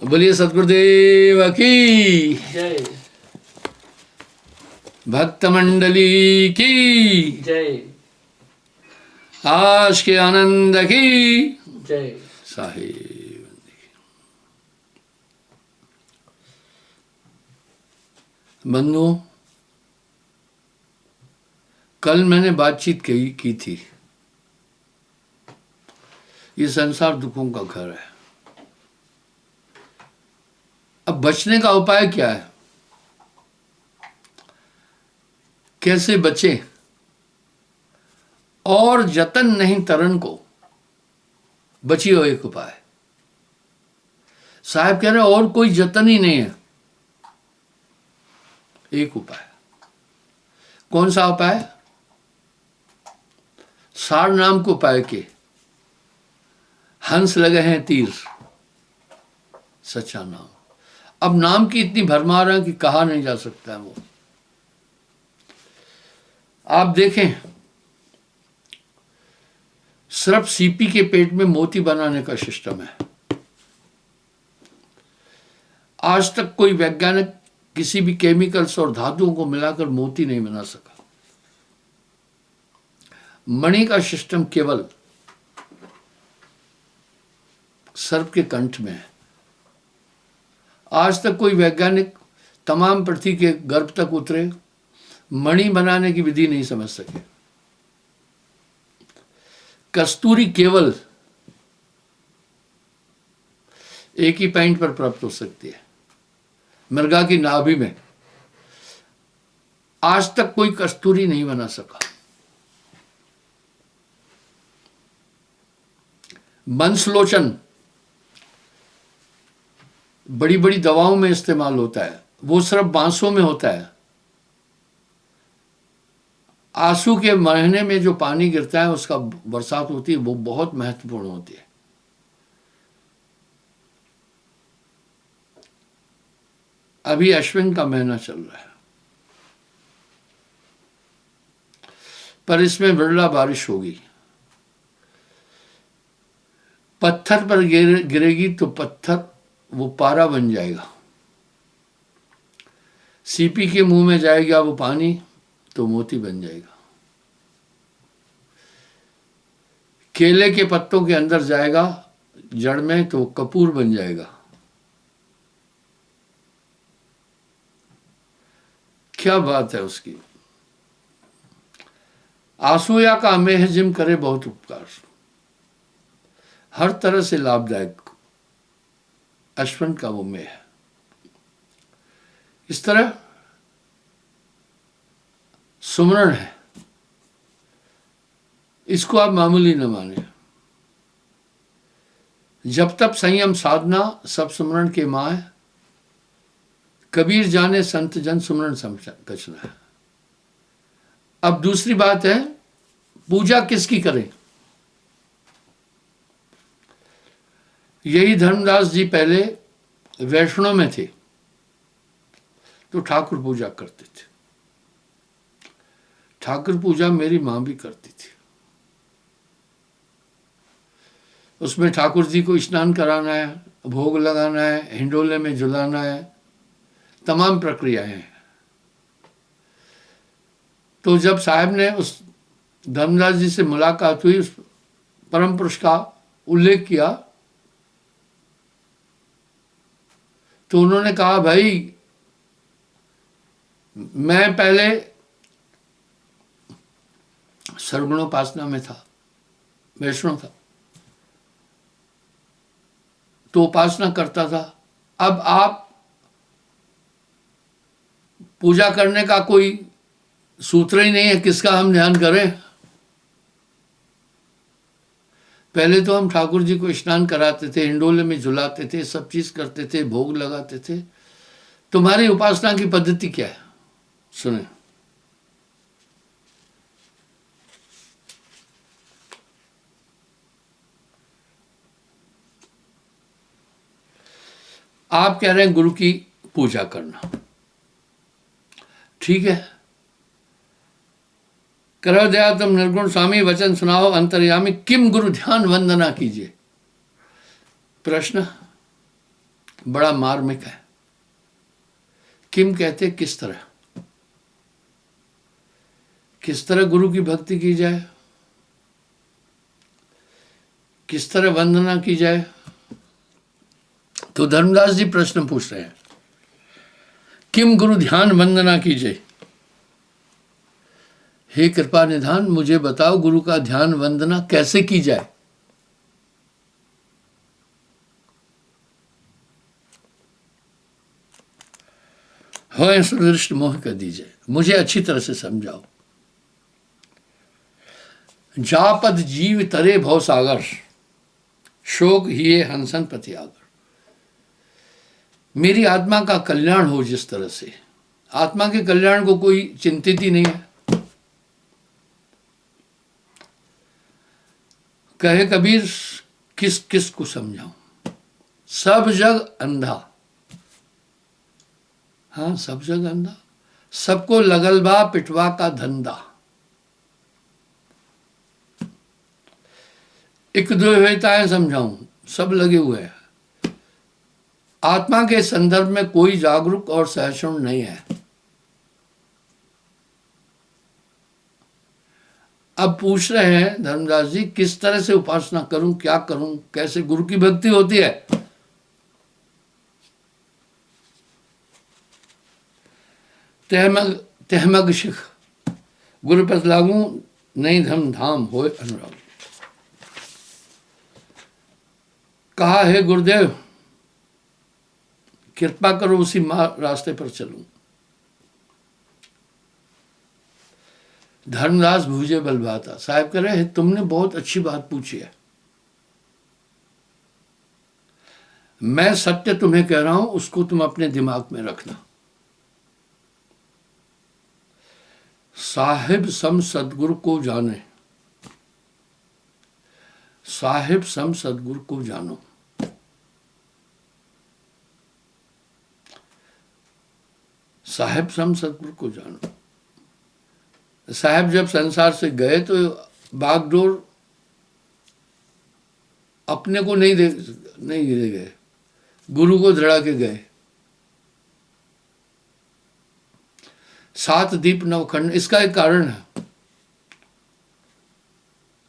बोलिए सतगुरुदेव की जय। भक्त मंडली की जय। आज के आनंद की जय। साहिब। बंधुओं, कल मैंने बातचीत की थी। ये संसार दुखों का घर है। अब बचने का उपाय क्या है? कैसे बचे? और जतन नहीं तरन को, बचियो एक उपाय। साहब कह रहे और कोई जतन ही नहीं है, एक उपाय। कौन सा उपाय? सार नाम को उपाय के हंस लगे हैं तीर, सच्चा नाम। अब नाम की इतनी भरमार है कि कहा नहीं जा सकता है वो। आप देखें, सिर्फ सीपी के पेट में मोती बनाने का सिस्टम है। आज तक कोई वैज्ञानिक किसी भी केमिकल्स और धातुओं को मिलाकर मोती नहीं बना सका। मणि का सिस्टम केवल सर्प के कंठ में है। आज तक कोई वैज्ञानिक तमाम पृथ्वी के गर्भ तक उतरे, मणि बनाने की विधि नहीं समझ सके। कस्तूरी केवल एक ही पॉइंट पर प्राप्त हो सकती है, मृगा की नाभि में। आज तक कोई कस्तूरी नहीं बना सका। बंसलोचन बड़ी बड़ी दवाओं में इस्तेमाल होता है, वो सिर्फ बांसों में होता है। आंसू के महीने में जो पानी गिरता है, उसका बरसात होती है, वो बहुत महत्वपूर्ण होती है। अभी अश्विन का महीना चल रहा है, पर इसमें बिरला बारिश होगी। पत्थर पर गिरेगी तो पत्थर वो पारा बन जाएगा। सीपी के मुंह में जाएगा वो पानी तो मोती बन जाएगा। केले के पत्तों के अंदर जाएगा जड़ में तो कपूर बन जाएगा। क्या बात है उसकी। आसूया का मेह जिम करे बहुत उपकार, हर तरह से लाभदायक अश्विन का वो मेह है। इस तरह सुमरण है, इसको आप मामूली न माने। जब तक संयम साधना सब सुमरण के माँ है। कबीर जाने संत जन सुमरण कचना है। अब दूसरी बात है, पूजा किसकी करें? यही धर्मदास जी पहले वैष्णव में थे तो ठाकुर पूजा करते थे। ठाकुर पूजा मेरी मां भी करती थी। उसमें ठाकुर जी को स्नान कराना है, भोग लगाना है, हिंडोले में झुलाना है, तमाम प्रक्रियाएं हैं। तो जब साहब ने उस धर्मदास जी से मुलाकात हुई, उस परम पुरुष का उल्लेख किया, तो उन्होंने कहा, भाई मैं पहले सर्वगुणोपासना में था, वैष्णव था, तो उपासना करता था। अब आप पूजा करने का कोई सूत्र ही नहीं है, किसका हम ध्यान करें? पहले तो हम ठाकुर जी को स्नान कराते थे, हिंडोले में झुलाते थे, सब चीज करते थे, भोग लगाते थे। तुम्हारी उपासना की पद्धति क्या है? सुने। आप कह रहे हैं गुरु की पूजा करना, ठीक है। करो दया तुम निर्गुण स्वामी, वचन सुनाओ अंतर्यामी, किम गुरु ध्यान वंदना कीजिए। प्रश्न, बड़ा मार्मिक है। किम कहते किस तरह गुरु की भक्ति की जाए, किस तरह वंदना की जाए। तो धर्मदास जी प्रश्न पूछ रहे हैं, किम गुरु ध्यान वंदना कीजिए। हे कृपा निधान, मुझे बताओ गुरु का ध्यान वंदना कैसे की जाए। हो सुदृष्ट मोह कर दीजिए, मुझे अच्छी तरह से समझाओ। जापद जीव तरे भव सागर, शोक हिये हंसन पतियागर। मेरी आत्मा का कल्याण हो जिस तरह से, आत्मा के कल्याण को कोई चिंतित ही नहीं है। कहे कबीर, किस किस को समझाऊं, सब जग अंधा। हाँ, सब जग अंधा, सबको लगलबा पिटवा का धंधा। एक द्वैताएं समझाऊं, सब लगे हुए हैं। आत्मा के संदर्भ में कोई जागरूक और सहिष्णु नहीं है। अब पूछ रहे हैं धर्मदास जी, किस तरह से उपासना करूं, क्या करूं, कैसे गुरु की भक्ति होती है। तहमग शिख गुरुपद लागू, नहीं धम धाम होए अनुराग। कहा है गुरुदेव, कृपा करो उसी रास्ते पर चलूं। धर्मदास भूजे बलभाता साहब कह रहे हैं, तुमने बहुत अच्छी बात पूछी है। मैं सत्य तुम्हें कह रहा हूं, उसको तुम अपने दिमाग में रखना। साहिब सम सदगुरु को जाने, साहिब सम सदगुरु को जानो। साहिब सम सदगुरु को जानो। साहब जब संसार से गए तो बागडोर अपने को नहीं दे गए, गुरु को धड़ा के गए। 7 दीप नवखंड, इसका एक कारण है।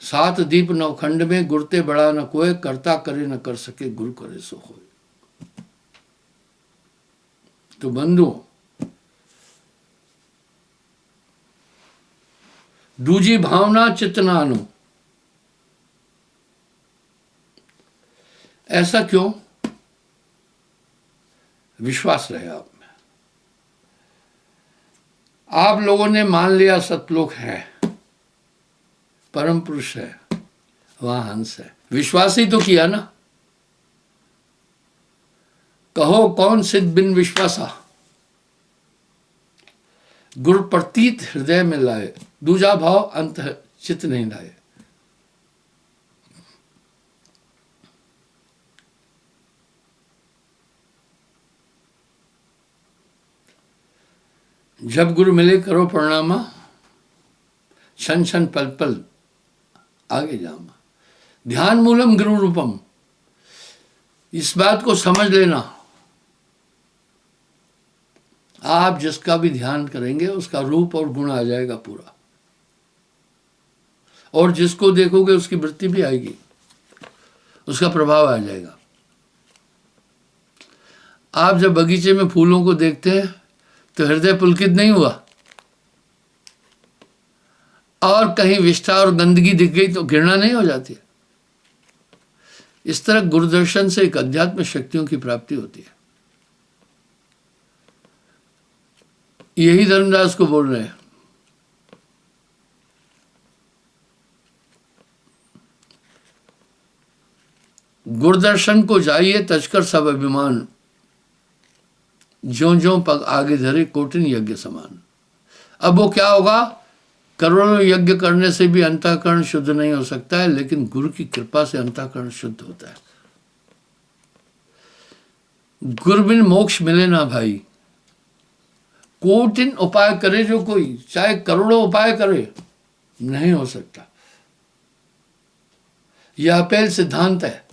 7 दीप नवखंड में गुरते बड़ा न कोय, करता करे न कर सके, गुरु करे सो होय। तो बंधु, दूजी भावना चित्तनानु। ऐसा क्यों? विश्वास रहे आप में। आप लोगों ने मान लिया सतलोक है, परम पुरुष है, वहां हंस है। विश्वास ही तो किया ना। कहो कौन सिद्ध बिन विश्वासा, गुरु प्रतीत हृदय में लाए, दूजा भाव अंत चित नहीं लाए। जब गुरु मिले करो प्रणामा, क्षण क्षण पल पल आगे जामा। ध्यान मूलम गुरु रूपम, इस बात को समझ लेना। आप जिसका भी ध्यान करेंगे उसका रूप और गुण आ जाएगा पूरा, और जिसको देखोगे उसकी वृत्ति भी आएगी, उसका प्रभाव आ जाएगा। आप जब बगीचे में फूलों को देखते हैं तो हृदय पुलकित नहीं हुआ, और कहीं विष्ठा और गंदगी दिख गई तो घृणा नहीं हो जाती। इस तरह गुरुदर्शन से एक अध्यात्म शक्तियों की प्राप्ति होती है। यही धर्मदास को बोल रहे हैं। गुरुदर्शन को जाइए तजकर सब अभिमान, ज्यों ज्यों पग आगे धरे कोटिन यज्ञ समान। अब वो क्या होगा, करोड़ों यज्ञ करने से भी अंतःकरण शुद्ध नहीं हो सकता है, लेकिन गुरु की कृपा से अंतःकरण शुद्ध होता है। गुरु बिन मोक्ष मिले ना भाई। कोटिन उपाय करे जो कोई, चाहे करोड़ों उपाय करे, नहीं हो सकता। यह अपेल सिद्धांत है।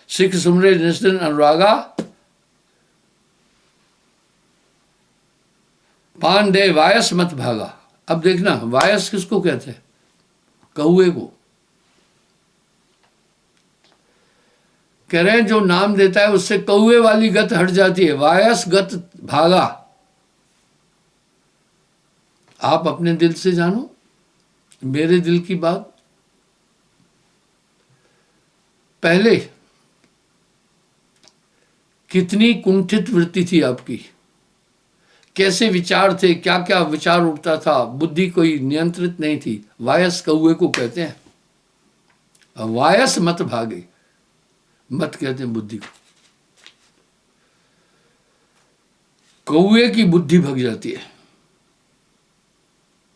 सिख सुमरे निस्दिन अनुरागा, पान दे वायस मत भागा। अब देखना, वायस किसको कहते हैं? कौए को। कह रहे हैं जो नाम देता है उससे कौए वाली गत हट जाती है, वायस गत भागा। आप अपने दिल से जानो, मेरे दिल की बात। पहले कितनी कुंठित वृत्ति थी आपकी, कैसे विचार थे, क्या क्या विचार उठता था, बुद्धि कोई नियंत्रित नहीं थी। वायस कौए को कहते हैं। वायस मत भागे, मत कहते हैं बुद्धि को। कौए की बुद्धि भग जाती है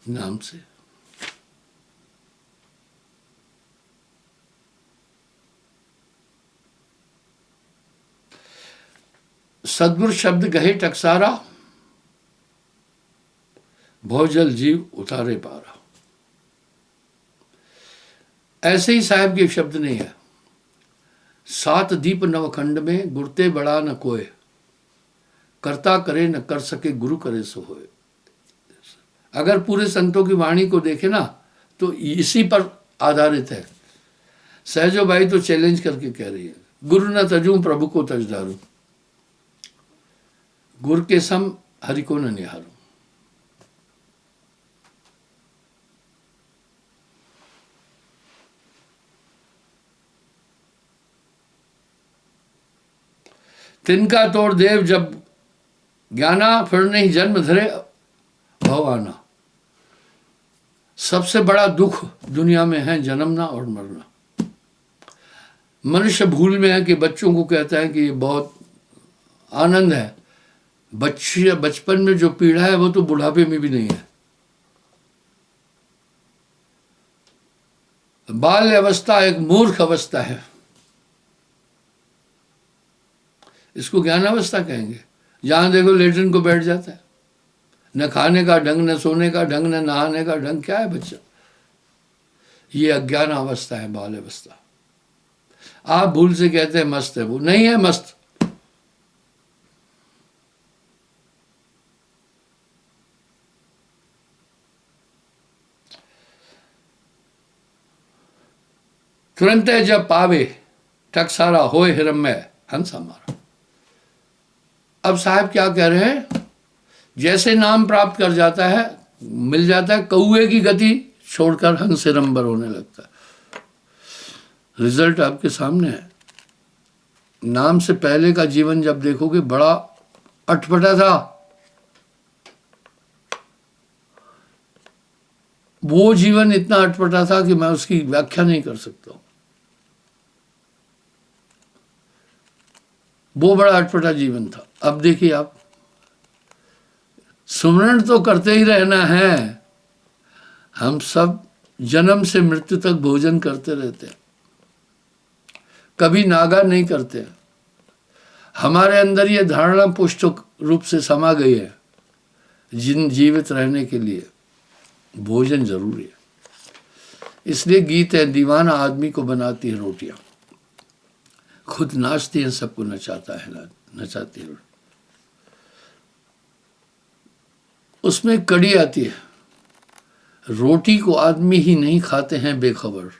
नाम से। सदगुरु शब्द गहे टकसारा, भोजल जीव उतारे पारा। ऐसे ही साहब के शब्द नहीं है। सात दीप नवखंड में गुरते बड़ा न कोय, करता करे न कर सके गुरु करे सो होए। अगर पूरे संतों की वाणी को देखे ना तो इसी पर आधारित है। सहजो भाई तो चैलेंज करके कह रही है, गुरु न तजूं प्रभु को तजदारू, गुरु के सम हरि को न निहारू। तिनका तोड़ देव जब ज्ञाना, फिर नहीं जन्म धरे भवाना। सबसे बड़ा दुख दुनिया में है जन्मना और मरना। मनुष्य भूल में है कि बच्चों को कहता है कि ये बहुत आनंद है। बचपन में जो पीड़ा है वो तो बुढ़ापे में भी नहीं है। बाल्य अवस्था एक मूर्ख अवस्था है, इसको ज्ञान अवस्था कहेंगे। जहां देखो लेटरिन को बैठ जाता है, न खाने का ढंग, न सोने का ढंग, न नहाने का ढंग। क्या है बच्चा? ये अज्ञान अवस्था है, बाल अवस्था। आप भूल से कहते हैं मस्त है, वो नहीं है मस्त। तुरंत है जब पावे, टकसारा होए हिरण्मय हंस हमारा। अब साहब क्या कह रहे हैं? जैसे नाम प्राप्त कर जाता है, मिल जाता है, कौए की गति छोड़कर हंस हिरंबर होने लगता है। रिजल्ट आपके सामने है। नाम से पहले का जीवन जब देखोगे बड़ा अटपटा था। वो जीवन इतना अटपटा था कि मैं उसकी व्याख्या नहीं कर सकता। वो बड़ा अटपटा जीवन था। अब देखिए आप, सुमरण तो करते ही रहना है। हम सब जन्म से मृत्यु तक भोजन करते रहते हैं, कभी नागा नहीं करते। हमारे अंदर ये धारणा पुष्ट रूप से समा गई है, जीवित रहने के लिए भोजन जरूरी है। इसलिए गीत है, दीवाना आदमी को बनाती है रोटियां, खुद नाचती है, सबको नचाता है, नचाती है। उसमें कड़ी आती है, रोटी को आदमी ही नहीं खाते हैं बेखबर।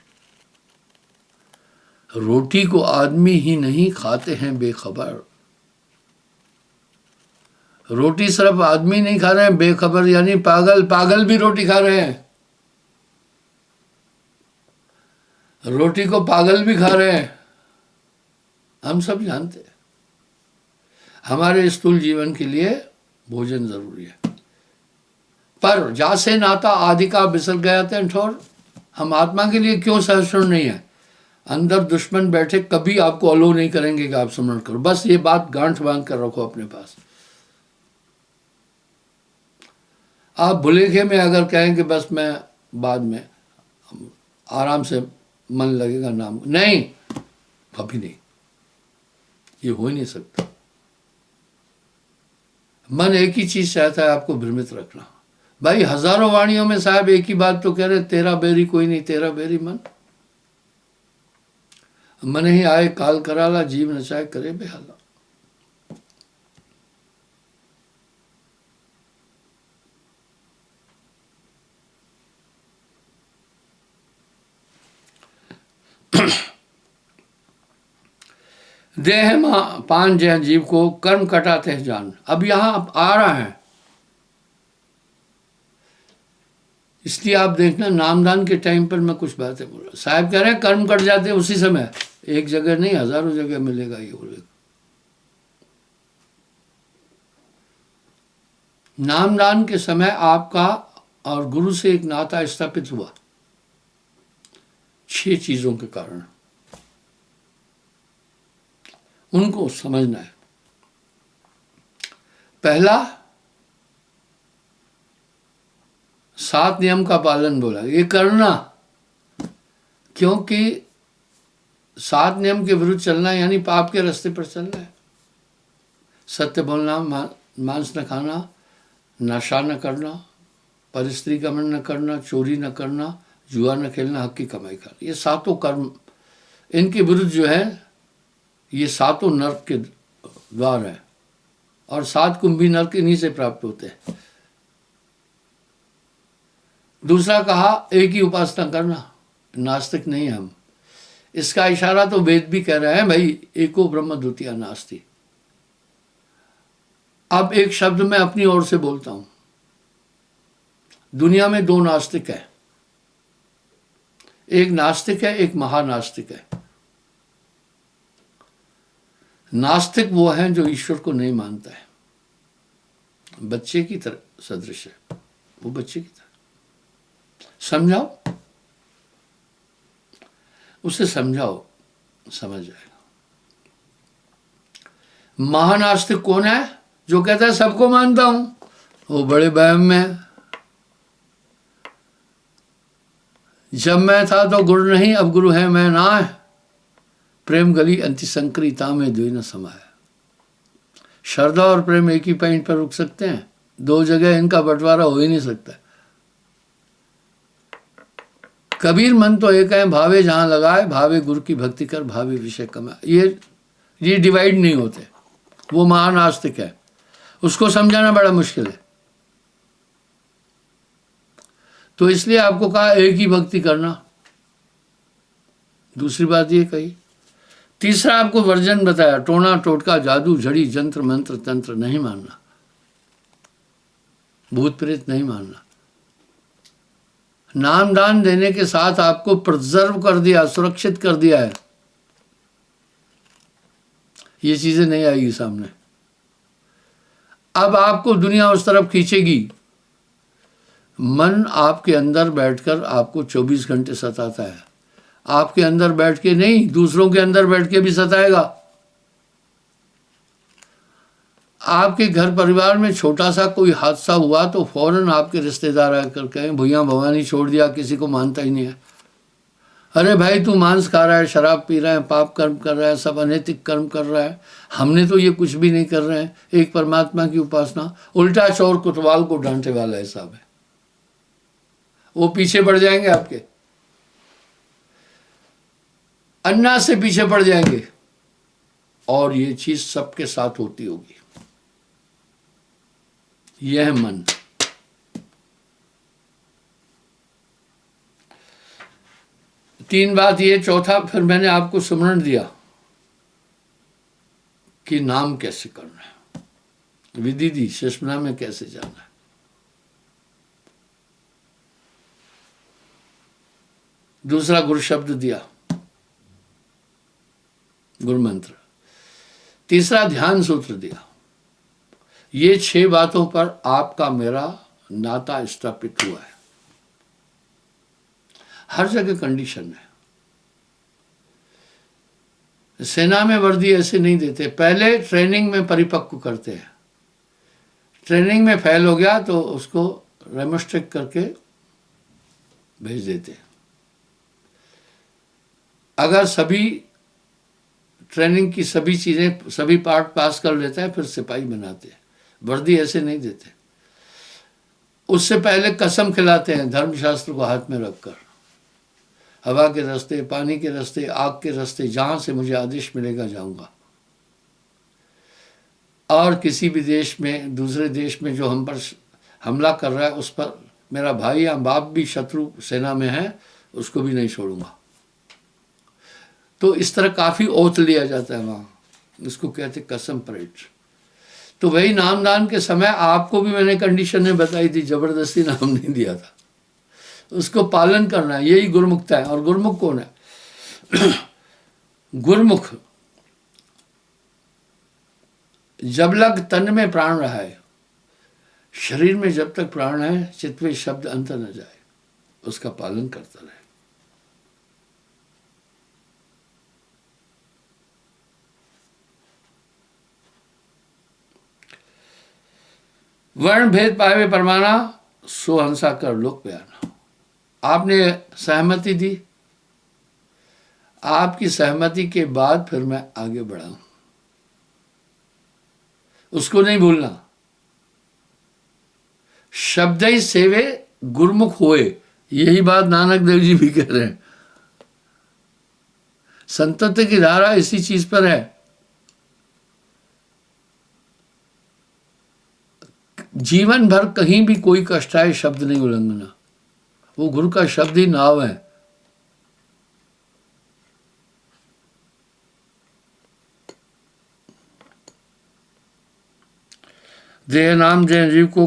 रोटी को आदमी ही नहीं खाते हैं बेखबर। रोटी सिर्फ आदमी नहीं खा रहे हैं, बेखबर यानी पागल। पागल भी रोटी खा रहे हैं। रोटी को पागल भी खा रहे हैं, हम सब जानते हैं। हमारे स्थूल जीवन के लिए भोजन जरूरी है। पर जासे नाता आदि का बिसर गया था ठोर। हम आत्मा के लिए क्यों सहस्रण नहीं है? अंदर दुश्मन बैठे, कभी आपको अलो नहीं करेंगे कि आप स्मरण करो। बस ये बात गांठ बांध कर रखो अपने पास। आप भुलेखे में अगर कहें कि बस मैं बाद में आराम से मन लगेगा नाम, नहीं, कभी नहीं, ये हो ही नहीं सकता। मन एक ही चीज चाहता है, आपको भ्रमित रखना। भाई हजारों वाणियों में साहब एक ही बात तो कह रहे, तेरा बैरी कोई नहीं, तेरा बैरी मन। मन ही आए काल कराला, जीव नचाए करे बेहाला। देह पान जय जीव को, कर्म कटाते हैं जान। अब यहां आ रहा है, इसलिए आप देखना नामदान के टाइम पर मैं कुछ बातें बोल रहा। साहब कह रहे हैं कर्म कट जाते हैं उसी समय, एक जगह नहीं हजारों जगह मिलेगा ये बोलेगा। नामदान के समय आपका और गुरु से एक नाता स्थापित हुआ 6 चीजों के कारण, उनको समझना है। पहला, 7 नियम का पालन बोला, ये करना, क्योंकि 7 नियम के विरुद्ध चलना यानी पाप के रास्ते पर चलना है। सत्य बोलना, मांस न खाना, नशा न करना, परस्त्री गमन न करना, चोरी न करना, जुआ न खेलना, हक की कमाई करना, ये 7 कर्म, इनके विरुद्ध जो है ये 7 नर्क के द्वार है, और 7 कुंभी नर्क इन्हीं से प्राप्त होते हैं। दूसरा कहा एक ही उपासना करना, नास्तिक नहीं हम। इसका इशारा तो वेद भी कह रहे हैं भाई, एको ब्रह्म द्वितीय नास्ति। अब एक शब्द मैं अपनी ओर से बोलता हूं, दुनिया में 2 नास्तिक है, एक नास्तिक है, एक महानास्तिक है। नास्तिक वो है जो ईश्वर को नहीं मानता है, बच्चे की तरह सदृश है, वो बच्चे की तरह। समझाओ उसे, समझाओ समझ जाएगा। महानास्तिक कौन है? जो कहता है सबको मानता हूं, वो बड़े वहम में। जब मैं था तो गुरु नहीं, अब गुरु है मैं ना है। प्रेम गली अंतिसंक्रिता में द्वि न समाया। श्रद्धा और प्रेम एक ही पॉइंट पर रुक सकते हैं, 2 जगह इनका बंटवारा हो ही नहीं सकता। कबीर मन तो एक है, भावे जहां लगाए, भावे गुरु की भक्ति कर, भावे विषय कमाए। ये डिवाइड नहीं होते। वो महानास्तिक है, उसको समझाना बड़ा मुश्किल है। तो इसलिए आपको कहा एक ही भक्ति करना। दूसरी बात ये कही। तीसरा आपको वर्जन बताया, टोना टोटका जादू झड़ी जंत्र मंत्र तंत्र नहीं मानना, भूत प्रेत नहीं मानना। नाम दान देने के साथ आपको प्रिजर्व कर दिया, सुरक्षित कर दिया है। ये चीजें नहीं आएगी सामने। अब आपको दुनिया उस तरफ खींचेगी। मन आपके अंदर बैठकर आपको 24 घंटे सताता है। आपके अंदर बैठ के नहीं, दूसरों के अंदर बैठ के भी सताएगा। आपके घर परिवार में छोटा सा कोई हादसा हुआ तो फौरन आपके रिश्तेदार आकर कहें भैया भवानी छोड़ दिया, किसी को मानता ही नहीं है। अरे भाई तू मांस खा रहा है, शराब पी रहा है, पाप कर्म कर रहा है, सब अनैतिक कर्म कर रहा है। हमने तो ये कुछ भी नहीं कर रहे हैं, एक परमात्मा की उपासना। उल्टा चोर कोतवाल को डांटे वाला हिसाब है। वो पीछे पड़ जाएंगे, आपके अन्ना से पीछे पड़ जाएंगे। और ये चीज सबके साथ होती होगी। यह मन। तीन बात ये। चौथा फिर मैंने आपको सुमरण दिया कि नाम कैसे करना है, विधि दी, सुषमना में कैसे जाना है। दूसरा गुरु शब्द दिया, गुरु मंत्र। तीसरा ध्यान सूत्र दिया। ये 6 बातों पर आपका मेरा नाता स्थापित हुआ है। हर जगह कंडीशन है। सेना में वर्दी ऐसे नहीं देते, पहले ट्रेनिंग में परिपक्व करते हैं। ट्रेनिंग में फेल हो गया तो उसको रेमोस्ट्रेट करके भेज देते हैं। अगर सभी ट्रेनिंग की सभी चीजें, सभी पार्ट पास कर लेता है, फिर सिपाही बनाते हैं। वर्दी ऐसे नहीं देते। उससे पहले कसम खिलाते हैं धर्मशास्त्र को हाथ में रखकर। हवा के रास्ते, पानी के रास्ते, आग के रास्ते, जहां से मुझे आदेश मिलेगा जाऊंगा। और किसी भी देश में, दूसरे देश में जो हम पर हमला कर रहा है, उस पर मेरा भाई या बाप भी शत्रु सेना में है, उसको भी नहीं छोड़ूंगा। तो इस तरह काफी ओथ लिया जाता है वहां, इसको कहते कसम परेड। तो वही नामदान के समय आपको भी मैंने कंडीशनें बताई थी, जबरदस्ती नाम नहीं दिया था, उसको पालन करना है, यही गुरमुखता है। और गुरमुख कौन है? गुरमुख जब लग तन में प्राण रहा है, शरीर में जब तक प्राण है, चित्त शब्द अंतर न जाए, उसका पालन करता रहे। वर्ण भेद पावे परमाना, सो हंसा कर लोक बयाना। आपने सहमति दी, आपकी सहमति के बाद फिर मैं आगे बढ़ा, उसको नहीं भूलना। शब्द ही सेवे गुरमुख होए, यही बात नानक देव जी भी कह रहे हैं। संतत्व की धारा इसी चीज पर है। जीवन भर कहीं भी कोई कष्ट आए, शब्द नहीं उल्लंघना, वो गुरु का शब्द ही नाव है। देह नाम जय जीव को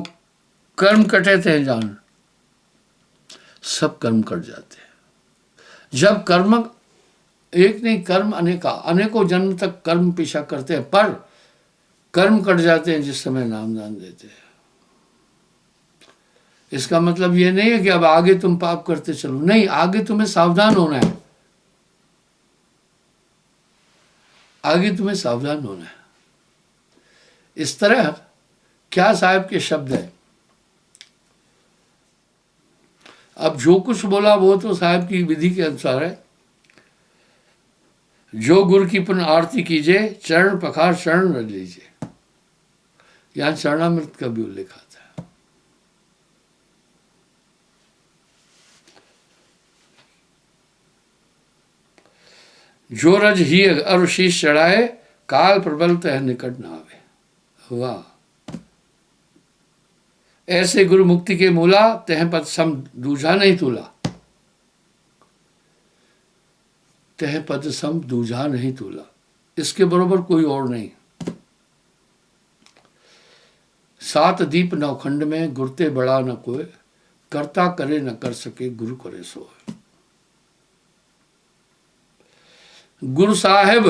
कर्म कटे थे जान, सब कर्म कट जाते हैं। जब कर्म एक नहीं, कर्म अनेका, अनेकों जन्म तक कर्म पीछा करते हैं, पर कर्म कट जाते हैं जिस समय नाम दान देते हैं। इसका मतलब ये नहीं है कि अब आगे तुम पाप करते चलो, नहीं, आगे तुम्हें सावधान होना है, आगे तुम्हें सावधान होना है। इस तरह क्या साहब के शब्द है। अब जो कुछ बोला वो तो साहब की विधि के अनुसार है। जो गुरु की पुनः आरती कीजिए, चरण पखार शरण रख लीजिए। यहां चरणामृत का भी उल्लेख आता है। जो रज ही अरु शीश चढ़ाए, काल प्रबल तह निकट न आवे। वाह! ऐसे गुरु मुक्ति के मूला, तह पद सम दूजा नहीं तूला। तह पद सम दूजा नहीं तूला, इसके बरोबर कोई और नहीं। सात दीप नवखंड में, गुरते बड़ा न कोई, करता करे न कर सके, गुरु करे सोए। गुरु साहेब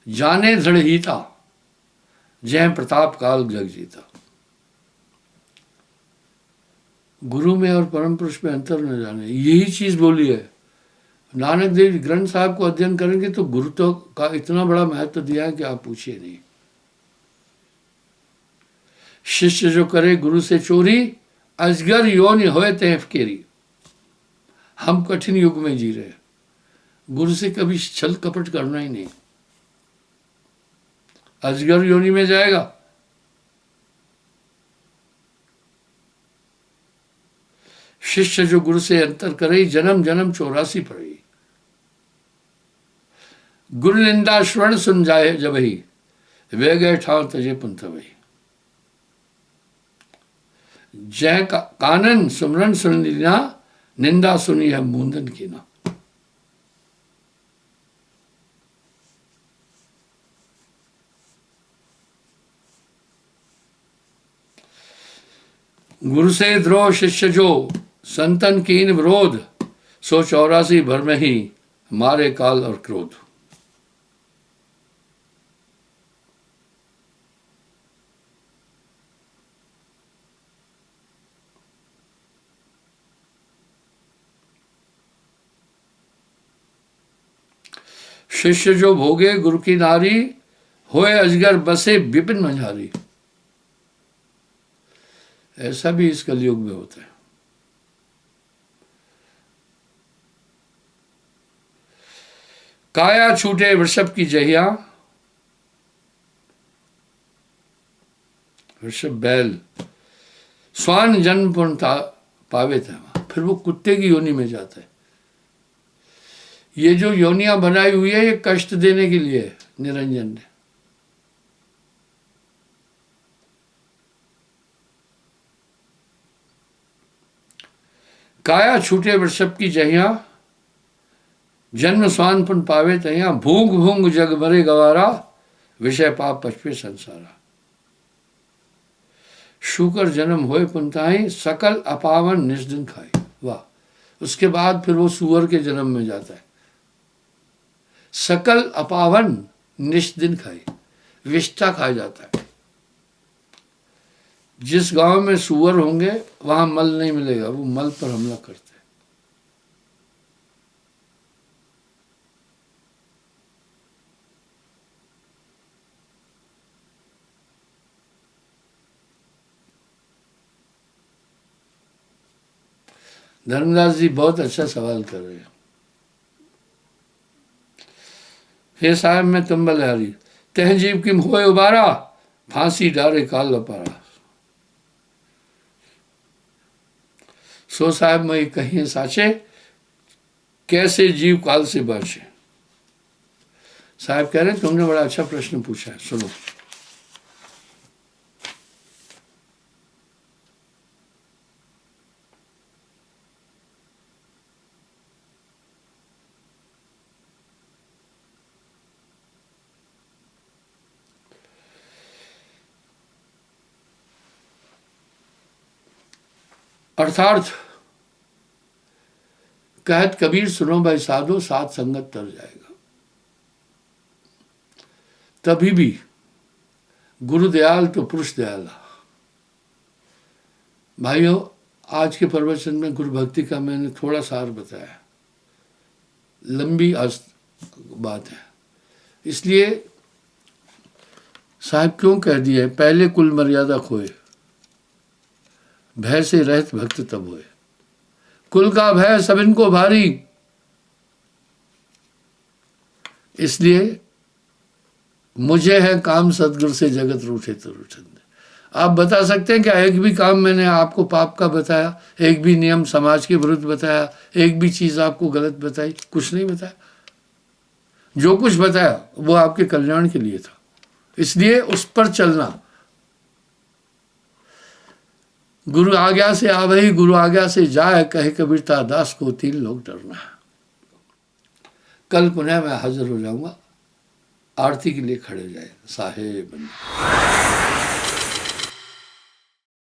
जाने दृढ़ हीता, जय प्रताप काल जग जीता। गुरु में और परम पुरुष में अंतर न जाने, यही चीज बोली है नानक देव। ग्रंथ साहब को अध्ययन करेंगे तो गुरु तो का इतना बड़ा महत्व दिया है कि आप पूछिए नहीं। शिष्य जो करे गुरु से चोरी, अजगर योनि होए ते फकेरी। हम कठिन युग में जी रहे हैं, गुरु से कभी छल कपट करना ही नहीं, अजगर योनि में जाएगा। शिष्य जो गुरु से अंतर करे, जन्म जन्म 84 पड़ी। गुरु निंदा श्रवण सुन जाए जब ही, वे गए ठाव तजे पंथ वही। जय का कानन सुमरन सुन लीना, निंदा सुनी है मूंदन की ना। गुरु से द्रोह शिष्य जो, संतन कीन विरोध, सो 84 भर में ही मारे काल और क्रोध। शिष्य जो भोगे गुरु की नारी, होए अजगर बसे विपिन मंझारी। ऐसा भी इस कलयुग में होता है। काया छूटे वृषभ की जहिया, वृषभ बैल, स्वान जन्म पावे था, फिर वो कुत्ते की योनि में जाता है। ये जो योनियां बनाई हुई है ये कष्ट देने के लिए है, निरंजन ने। काया छूटे वृषभ की जहिया, जन्म स्वानपन पावे तहिया, भूंग भूंग जग भरे गवारा, विषय पाप पचपे संसारा। शुकर जन्म होए पुनताई, सकल अपावन निष्दिन खाई। वाह। उसके बाद फिर वो सुअर के जन्म में जाता है। सकल अपावन निष्दिन खाई, विष्ठा खाया जाता है। जिस गांव में सुअर होंगे वहां मल नहीं मिलेगा, वो मल पर हमला करते हैं। धर्मदास जी बहुत अच्छा सवाल कर रहे हैं। हे साहब मैं तुम बलिहारी, तह जीव किम होए उबारा, फांसी डारे काल लपारा। सो साहब मैं कहीं साचे, कैसे जीव काल से बचे। साहब कह रहे हैं तुमने बड़ा अच्छा प्रश्न पूछा है, सुनो। अर्थात कहत कबीर सुनो भाई साधो, साथ संगत तर जाएगा। तभी भी गुरु दयाल तो पुरुष दयाला। भाइयों, आज के प्रवचन में गुरु भक्ति का मैंने थोड़ा सार बताया, लंबी बात है, इसलिए साहब क्यों कह दिए, पहले कुल मर्यादा खोए, भय से रहित भक्त तब होए। कुल का भय सब इनको भारी, इसलिए मुझे है काम सदगुरु से जगत रूठे तो रूठन। आप बता सकते हैं क्या एक भी काम मैंने आपको पाप का बताया, एक भी नियम समाज के विरुद्ध बताया, एक भी चीज आपको गलत बताई? कुछ नहीं बताया। जो कुछ बताया वो आपके कल्याण के लिए था, इसलिए उस पर चलना। गुरु आज्ञा से आवही गुरु आज्ञा से जाए, कहे कबीरता दास को तीन लोग डरना। कल पुनः मैं हाजिर हो जाऊंगा। आरती के लिए खड़े हो जाए साहेब।